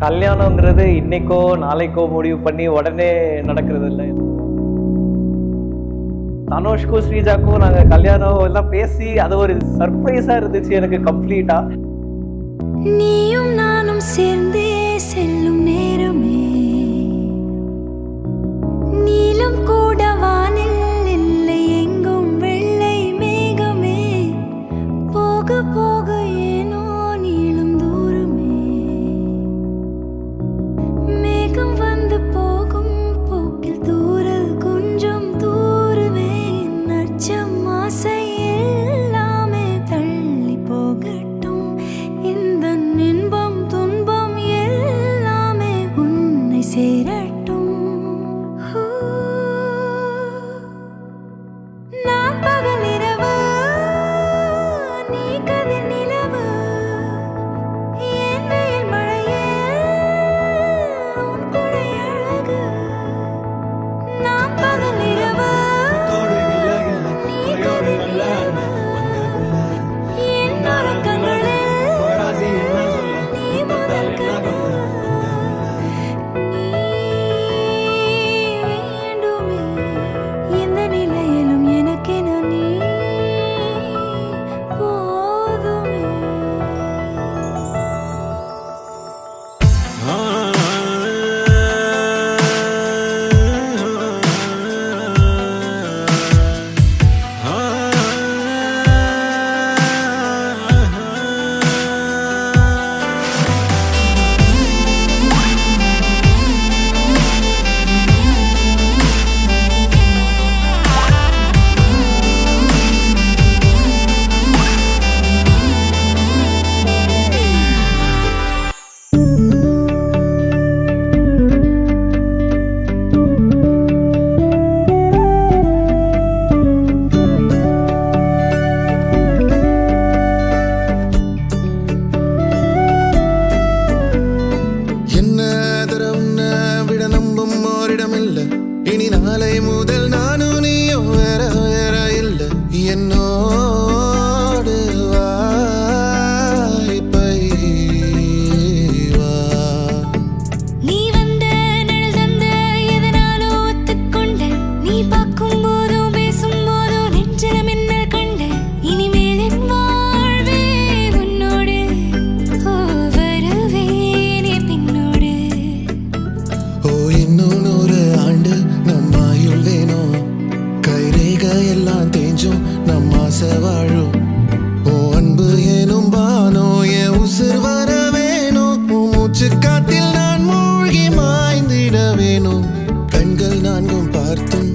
கல்யாணங்கிறது இன்னைக்கோ நாளைக்கோ முடிவு பண்ணி உடனே நடக்கிறது இல்லை. தனுஷ்க்கும் ஸ்ரீஜாக்கும் நாங்கள் கல்யாணம் எல்லாம் பேசி அது ஒரு சர்ப்ரைஸாக இருந்துச்சு எனக்கு கம்ப்ளீட்டா. நீயும் நானும் சேர்ந்தே செல்லும் நேரமே நீலம் கூட வானில் இல்லை எங்கும் வெள்ளை மேகமே போக போக ஏனோ நீளும் தூரமே மேகம் வந்து போகும் போக்கில் தூரல் கொஞ்சம் தூரமே நச்சம் ஆசை எல்லாமே தள்ளி போகட்டும் இந்த இன்பம் துன்பம் எல்லாமே உன்னை சேரட்டும். நான் பகல் இரவு நீ கதிர் நிலவு என் வெயில் மழையே உன் கொடை அழகு. நான் பகல் இரவு நீ கதிர் நிலவு என் உறக்கங்களில் நீ முதல் கனவு. நீ வேண்டுமே எந்த நிலையிலும் எனக்கென நீ போதுமே. இனி நாளை முதல் நானும் நீயும் வேற வேற இல்ல என்னோடு வாய்ப்பை வா. நீ வந்த நிழல் தந்த எதனாலோ ஒத்துக்கொண்ட நீ பார்க்கும் போதோ பேசும் போதோ நெஞ்சில மின்னல் கண்ட இனிமேல் என் வாழ்வே உன்னோடு வருவேனே பின்னோடு. ஓ இன்னும் 100 ஆண்டு நம்ம ஆயுள் வேணும் கைரேக எல்லாம் தேஞ்சும் நம்ம ஆசை வாழும். ஓ அன்பு ஏனும் பானோ என் உசுர் வர வேணும் மூச்சு காத்தில் நான் மூழ்கி மாய்ந்திட வேணும் கண்கள் நான்கும் பார்த்தும்